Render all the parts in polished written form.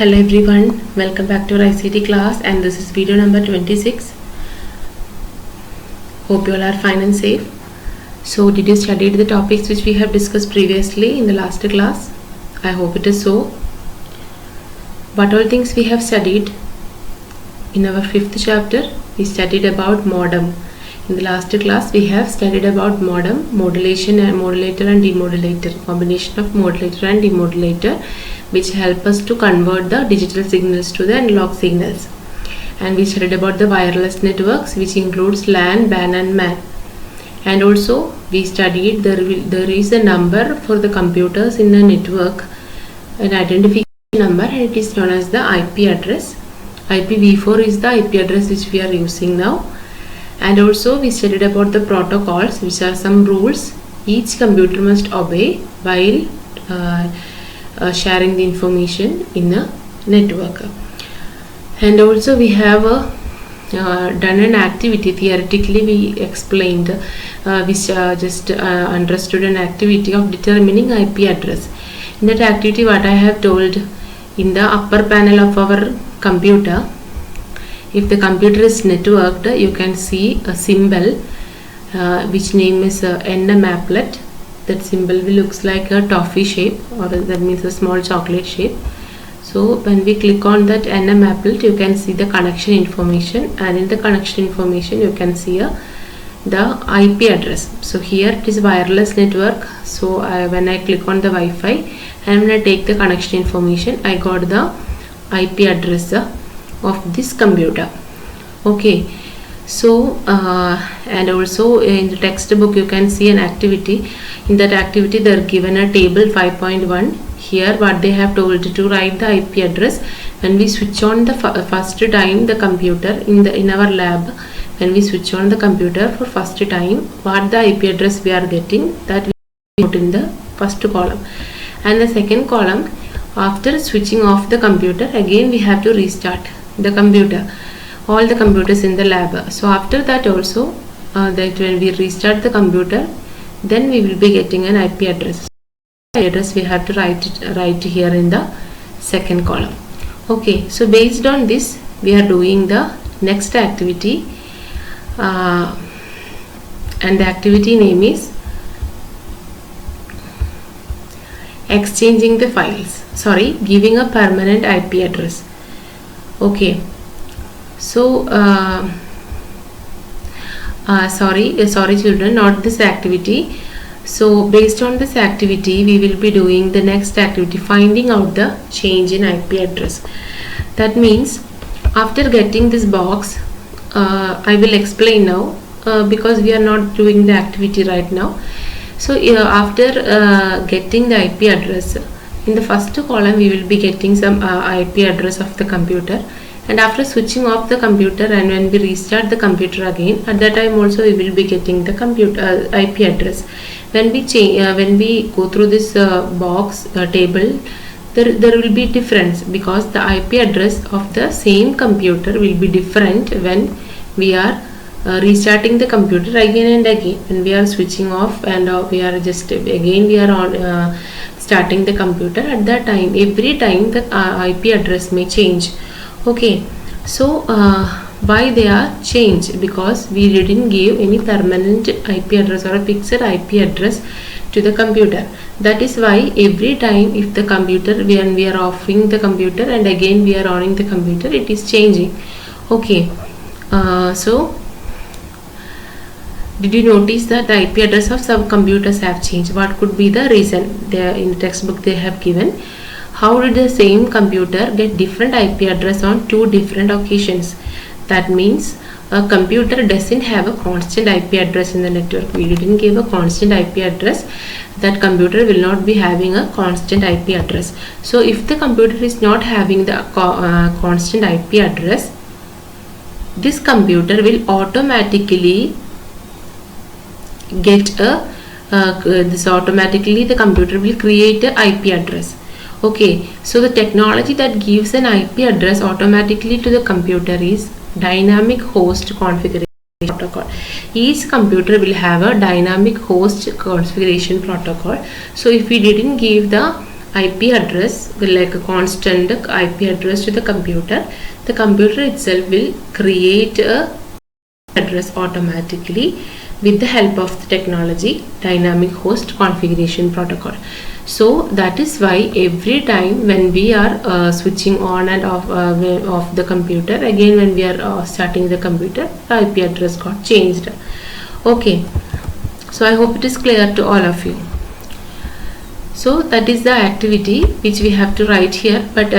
Hello everyone, welcome back to our ICT class, and this is video number 26. Hope you all are fine and safe. So did you study the topics which we have discussed previously in the last class? I hope it is so. What all things we have studied? In our 5th chapter, we studied about modem. In the last class, we have studied about modem, modulation and modulator and demodulator, combination of modulator and demodulator, which help us to convert the digital signals to the analog signals. And we studied about the wireless networks, which includes LAN, WAN and MAN. And also we studied there is a number for the computers in the network, an identification number, and it is known as the IP address. IPv4 is the IP address which we are using now. And also we studied about the protocols, which are some rules each computer must obey while sharing the information in a network. And also we have done an activity. Theoretically we explained which just understood an activity of determining IP address. In that activity, what I have told, in the upper panel of our computer, if the computer is networked, you can see a symbol which name is NM-applet. That symbol looks like a toffee shape, or that means a small chocolate shape. So when we click on that NM-applet, you can see the connection information, and in the connection information you can see the IP address. So here it is wireless network. So when I click on the Wi-Fi and when I take the connection information, I got the IP address of this computer. Okay, so and also in the textbook you can see an activity. In that activity they are given a table 5.1. here what they have told to write the IP address when we switch on the first time the computer in our lab. When we switch on the computer for first time, what the IP address we are getting, that we put in the first column, and the second column, after switching off the computer, again we have to restart the computer, all the computers in the lab. So after that also, that when we restart the computer, then we will be getting an IP address. Address we have to write here in the second column. Okay, so based on this we are doing the next activity, and the activity name is exchanging the files, giving a permanent IP address. Okay, so sorry children, not this activity. So based on this activity we will be doing the next activity, finding out the change in IP address. That means after getting this box, I will explain now because we are not doing the activity right now. So after getting the IP address, in the first column we will be getting some IP address of the computer, and after switching off the computer and when we restart the computer again, at that time also we will be getting the computer IP address. When we go through this box table, there will be difference, because the IP address of the same computer will be different when we are restarting the computer again and again. When we are switching off and we are just again we are on starting the computer, at that time every time the IP address may change. Okay, so why they are changed? Because we didn't give any permanent IP address or a fixed IP address to the computer. That is why every time if the computer, when we are offing the computer and again we are on the computer, it is changing. Okay, so did you notice that the IP address of some computers have changed? What could be the reason? There in the textbook they have given. How did the same computer get different IP address on two different occasions? That means a computer doesn't have a constant IP address in the network. We didn't give a constant IP address. That computer will not be having a constant IP address. So if the computer is not having the constant IP address, this computer will automatically get automatically the computer will create a IP address. Okay, so the technology that gives an IP address automatically to the computer is dynamic host configuration protocol. Each computer will have a dynamic host configuration protocol. So if we didn't give the IP address, like a constant IP address to the computer itself will create a address automatically with the help of the technology dynamic host configuration protocol. So that is why every time when we are switching on and off the computer, again when we are starting the computer, the IP address got changed. Okay, so I hope it is clear to all of you. So that is the activity which we have to write here, but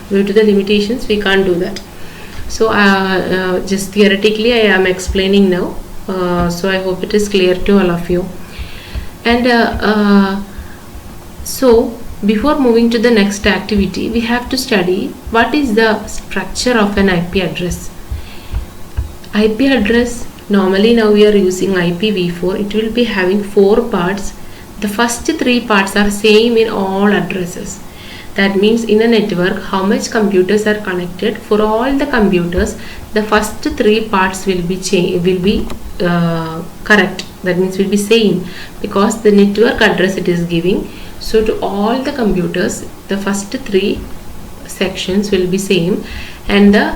due to the limitations we can't do that. So just theoretically I am explaining now. So I hope it is clear to all of you. And so before moving to the next activity, we have to study what is the structure of an IP address. IP address, normally now we are using IPv4. It will be having 4 parts. The first 3 parts are same in all addresses. That means in a network, how much computers are connected, for all the computers, the first 3 parts will be correct. That means will be same, because the network address it is giving. So to all the computers, the first 3 sections will be same, and the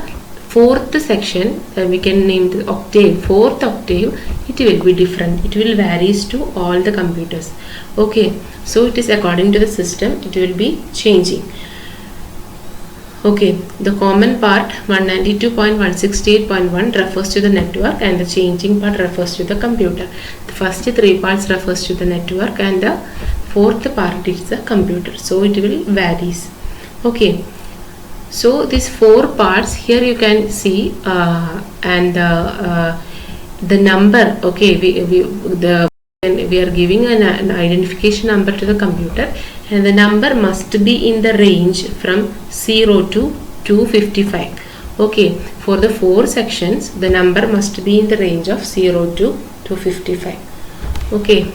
4th section, we can name the octave, 4th octave, it will be different. It will varies to all the computers. Okay, so it is according to the system, it will be changing. Okay, the common part 192.168.1 refers to the network, and the changing part refers to the computer. The first 3 parts refers to the network, and the 4th part is the computer. So it will varies. Okay, so these 4 parts here you can see, and the number. Okay, we are giving an identification number to the computer, and the number must be in the range from 0 to 255. Okay, for the 4 sections, the number must be in the range of 0 to 255. Okay.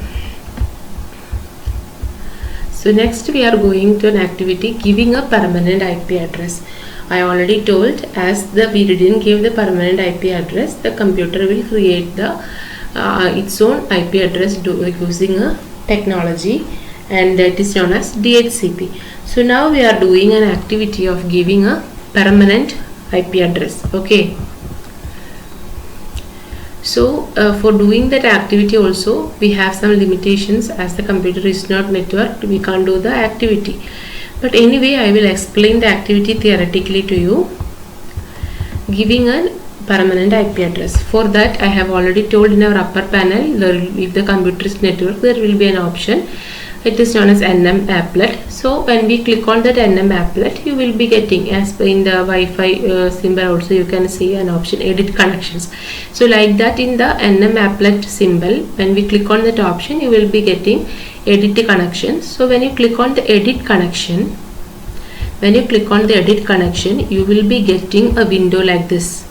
So next we are going to an activity giving a permanent IP address. I already told, as we didn't give the permanent IP address, the computer will create the its own IP address using a technology, and that is known as DHCP. So now we are doing an activity of giving a permanent IP address. Okay. So for doing that activity also we have some limitations, as the computer is not networked, we can't do the activity. But anyway, I will explain the activity theoretically to you. Giving a permanent IP address. For that I have already told in our upper panel, if the computer is networked, there will be an option. It is known as NM applet. So when we click on that NM applet, you will be getting, as in the Wi-Fi symbol also you can see an option, edit connections. So like that, in the NM applet symbol, when we click on that option, you will be getting edit connections. So when you click on the edit connection, you will be getting a window like this.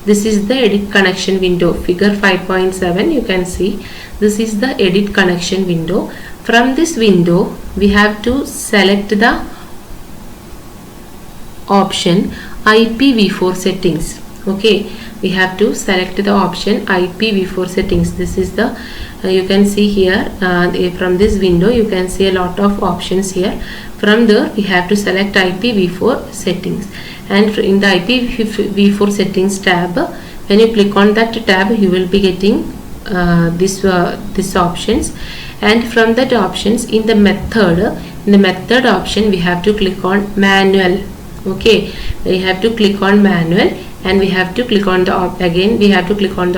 This is the edit connection window, figure 5.7. You can see this is the edit connection window. From this window we have to select the option IPv4 settings. Okay, we have to select the option IPv4 settings. This is the you can see here, from this window you can see a lot of options here. From there we have to select IPv4 settings, and in the IPv4 settings tab, when you click on that tab, you will be getting this options. And from that options, in the method option, we have to click on manual. Okay, we have to click on manual, and we have to click on the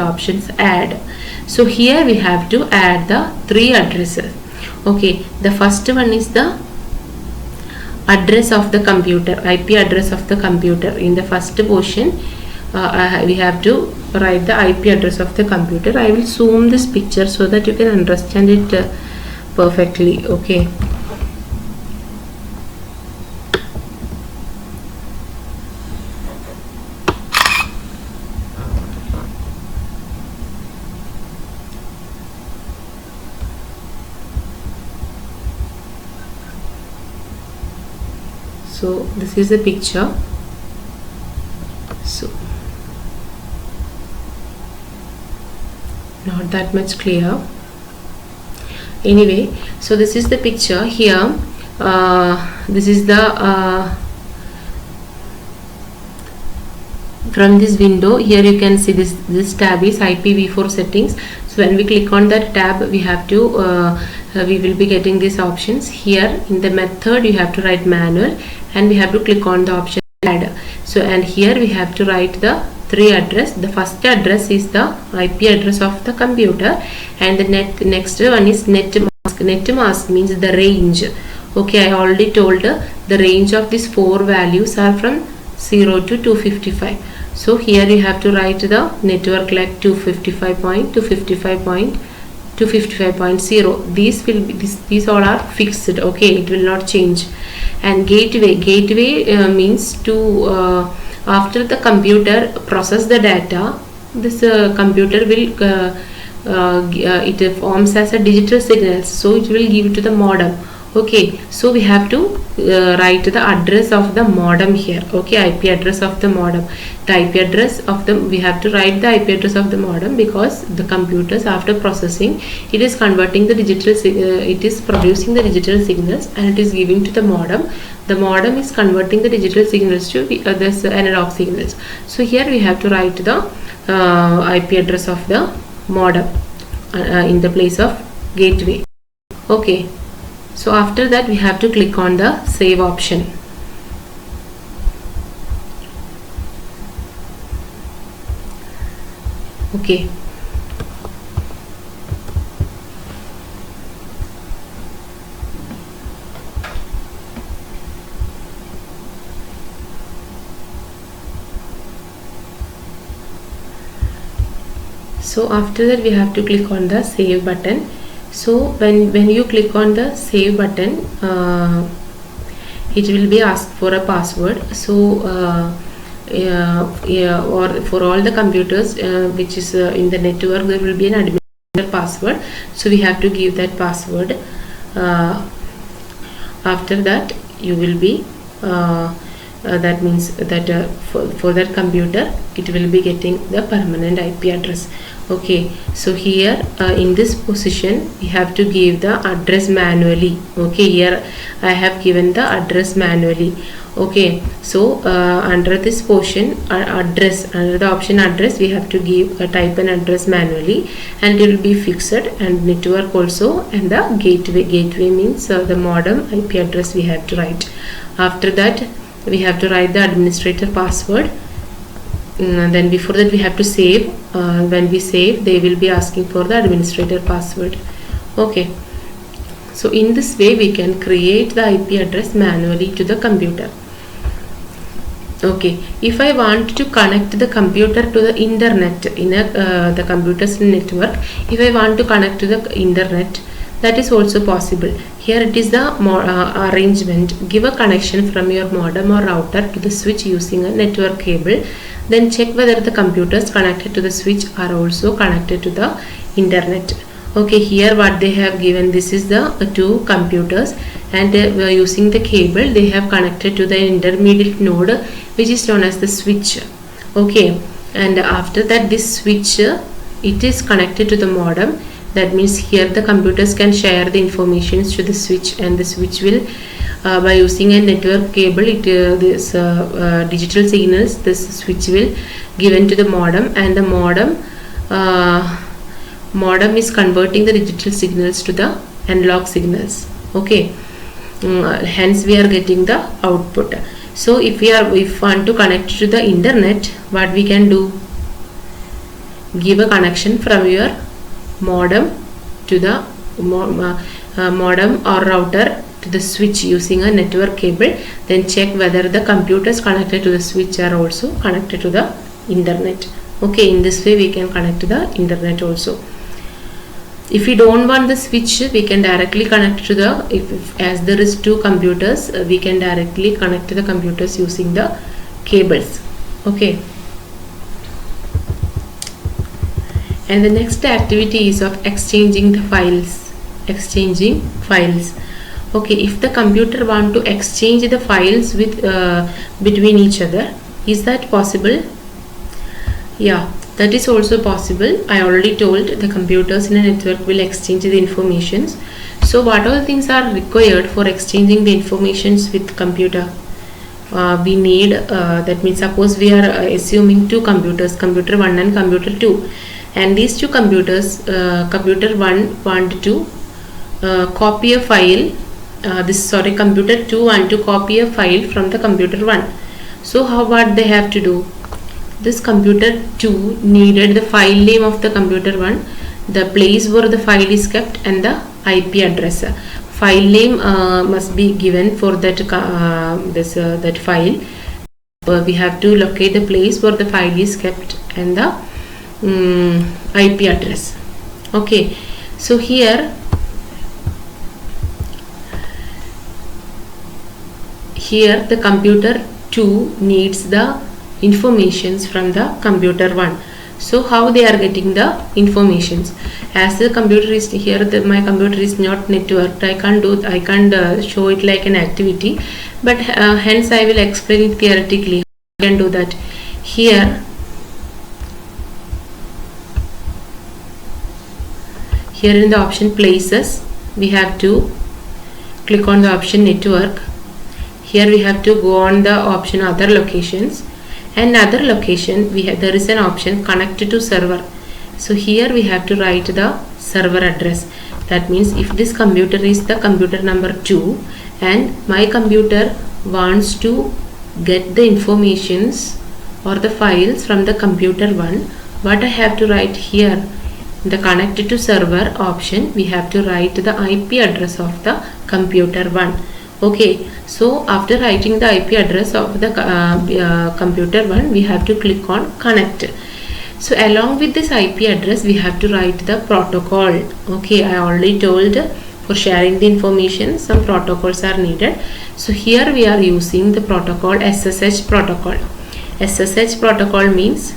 options add. So here we have to add the 3 addresses. Okay, the first one is the address of the computer, IP address of the computer. In the first portion we have to write the IP address of the computer. I will zoom this picture so that you can understand it perfectly. Okay. So this is a picture. So not that much clear. Anyway, so this is the picture. Here this is the from this window. Here you can see this tab is IPv4 settings. So when we click on that tab, we have to we will be getting these options. Here in the method you have to write manual, and we have to click on the option add. So and here we have to write the three address. The first address is the IP address of the computer, and the next one is net mask. Net mask means the range. Okay, I already told the range of these four values are from 0 to 255. So here you have to write the network like 255.255.255.0. These will be these all are fixed. Okay, it will not change. And gateway means to after the computer process the data, this computer will it forms as a digital signal, so it will give to the modem. Okay, so we have to write the address of the modem here. Okay, IP address of the modem. The IP address of the, we have to write the IP address of the modem, because the computers after processing, it is converting the digital it is producing the digital signals and it is giving to the modem. The modem is converting the digital signals to this analog signals. So here we have to write the IP address of the modem in the place of gateway. Okay, so after that we have to click on the save option. Okay, so after that we have to click on the save button. So when you click on the save button, it will be asked for a password. So or for all the computers which is in the network, there will be an administrator password. So we have to give that password. After that you will be that means that for that computer it will be getting the permanent IP address. Okay, so here in this position we have to give the address manually. Okay, here I have given the address manually. Okay, so under this portion address, under the option address, we have to give type an address manually, and it will be fixed, and network also, and the gateway means the modem IP address we have to write. After that we have to write the administrator password. Then before that we have to save. When we save, they will be asking for the administrator password. Okay, so in this way we can create the IP address manually to the computer. Okay, if I want to connect the computer to the internet in the computer's network, if I want to connect to the internet, that is also possible. Here it is the arrangement. Give a connection from your modem or router to the switch using a network cable. Then check whether the computers connected to the switch are also connected to the internet. Okay, here what they have given, this is the two computers, and using the cable they have connected to the intermediate node, which is known as the switch. Okay, and after that this switch it is connected to the modem. That means here the computers can share the informations to the switch, and the switch will by using a network cable, this digital signals, this switch will given to the modem, and the modem is converting the digital signals to the analog signals. Okay, hence we are getting the output. So if we want to connect to the internet, what we can do? Give a connection from your modem to the modem or router to the switch using a network cable. Then check whether the computers connected to the switch are also connected to the internet. Okay, in this way we can connect to the internet also. If we don't want the switch, we can directly connect to the, as there is two computers, we can directly connect to the computers using the cables. Okay, and the next activity is of exchanging the files. Okay, if the computer want to exchange the files with between each other, is that possible? Yeah, that is also possible. I already told the computers in a network will exchange the informations. So what all things are required for exchanging the informations with computer? We need, that means suppose we are assuming two computers, computer 1 and computer 2, and these two computers, computer 1 want to copy a file, computer 2 want to copy a file from the computer 1. So what they have to do? This computer 2 needed the file name of the computer 1, the place where the file is kept, and the IP address. File name must be given for that that file. We have to locate the place where the file is kept and the IP address. Okay, so here the computer 2 needs the informations from the computer 1. So how they are getting the informations? As the computer is here, my computer is not networked, I can't show it like an activity, but hence I will explain it theoretically. I can do that. Here in the option places, we have to click on the option network. Here we have to go on the option other locations, and other location there is an option connected to server. So here we have to write the server address. That means if this computer is the computer number 2 and my computer wants to get the informations or the files from the computer 1, what I have to write here, in the connected to server option, we have to write the IP address of the computer 1. Okay, so after writing the IP address of the computer 1, we have to click on connect. So along with this IP address, we have to write the protocol. Okay, I already told for sharing the information some protocols are needed. So here we are using the protocol SSH protocol. SSH protocol means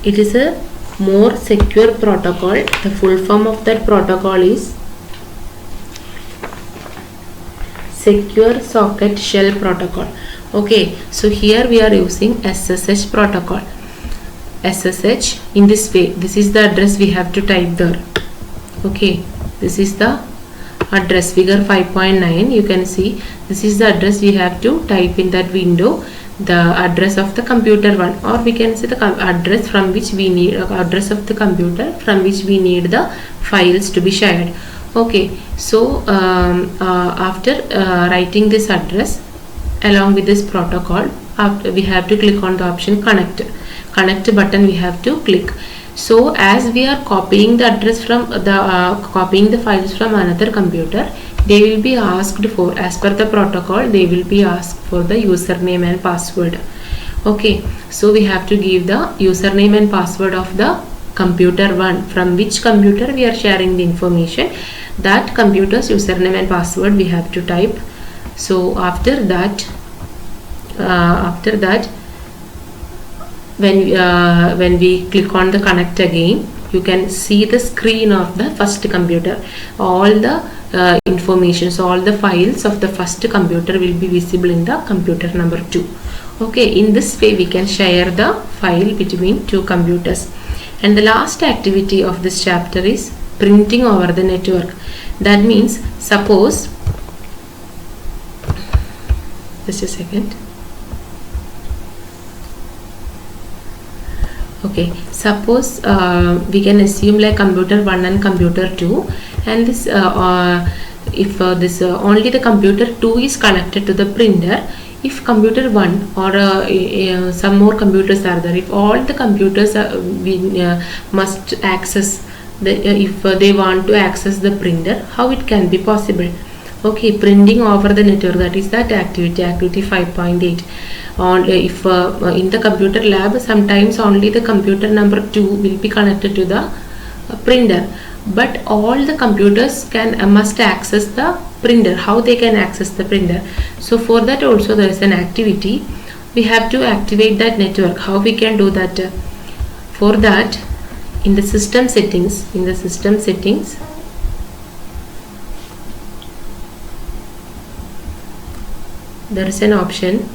it is a more secure protocol. The full form of that protocol is Secure Socket Shell Protocol. Okay, so here we are using SSH protocol. SSH in this way. This is the address we have to type there. Okay, this is the address, figure 5.9. You can see this is the address we have to type in that window, the address of the computer 1, or we can say the address from which we need address of the computer from which we need the files to be shared. Okay, so after writing this address along with this protocol, we have to click on the option connect button. We have to click. So as we are copying the address from the copying the files from another computer, they will be asked for, as per the protocol, they will be asked for the username and password. Okay, so we have to give the username and password of the computer 1, from which computer we are sharing the information. That computer's username and password we have to type. So after that when we click on the connect again, you can see the screen of the first computer. All the informations, all the files of the first computer will be visible in the computer number 2. Okay, in this way we can share the file between two computers. And the last activity of this chapter is printing over the network. That means, suppose, just a second. Okay, suppose we can assume like computer 1 and computer 2, and this if only the computer 2 is connected to the printer. If computer 1 or some more computers are there, if all the computers must access if they want to access the printer, how it can be possible? Okay, printing over the network, that is that activity 5.8. If in the computer lab, sometimes only the computer number 2 will be connected to the printer, but all the computers must access the printer. How they can access the printer? So for that also there is an activity. We have to activate that network. How we can do that? For that, in the system settings, there is an option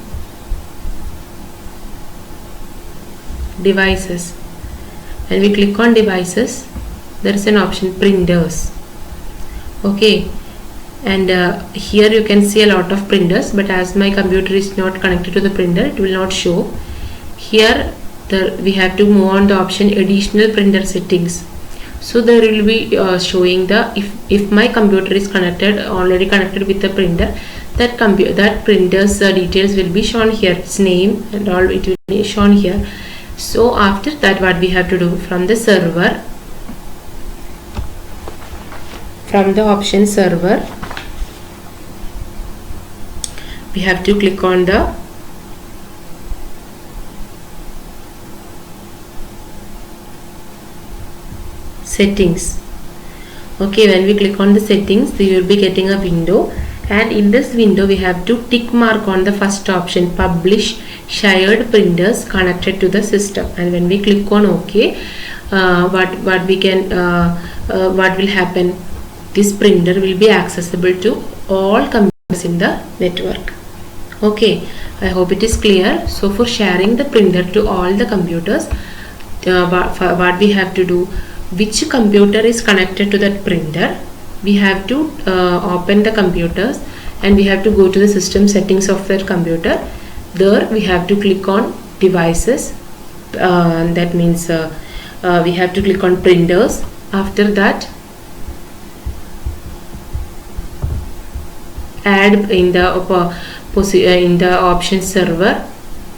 devices. When we click on devices, there is an option printers. Okay, and here you can see a lot of printers, but as my computer is not connected to the printer, it will not show. Here we have to move on the option additional printer settings. So there will be showing the if my computer is already connected with the printer, that printer's details will be shown here, its name and all, it will be shown here. So after that, what we have to do, from the server, from the option server, we have to click on the settings. Okay, when we click on the settings, we will be getting a window, and in this window we have to tick mark on the first option, publish shared printers connected to the system. And when we click on OK, what will happen, this printer will be accessible to all computers in the network. Okay, I hope it is clear. So for sharing the printer to all the computers, what we have to do, which computer is connected to that printer, we have to open the computers and we have to go to the system settings of that computer. There we have to click on devices, that means we have to click on printers. After that, add in the option server,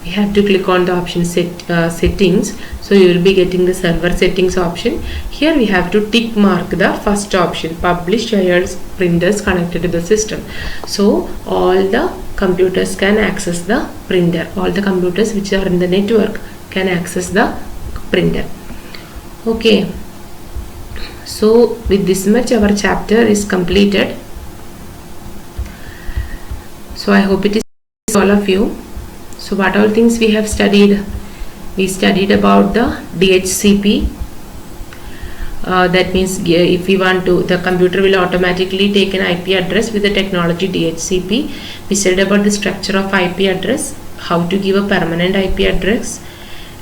we have to click on the option settings. So you will be getting the server settings option. Here we have to tick mark the first option, publish shared printers connected to the system. So all the computers can access the printer, all the computers which are in the network can access the printer. Okay, so with this much our chapter is completed. So I hope it is all of you. So what all things we have studied? We studied about the DHCP. That means if we want to, the computer will automatically take an IP address with the technology DHCP. We studied about the structure of IP address, how to give a permanent IP address.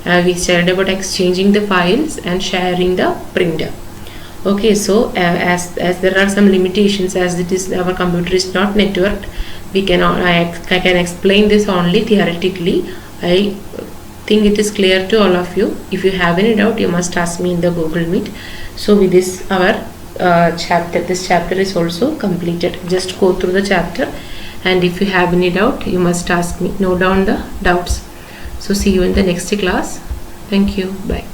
We studied about exchanging the files and sharing the printer. Okay, so as there are some limitations, as it is our computer is not networked, I can explain this only theoretically. I think it is clear to all of you. If you have any doubt, you must ask me in the Google Meet. So with this our this chapter is also completed. Just go through the chapter, and if you have any doubt, you must ask me. Note down the doubts. So see you in the next class. Thank you. Bye.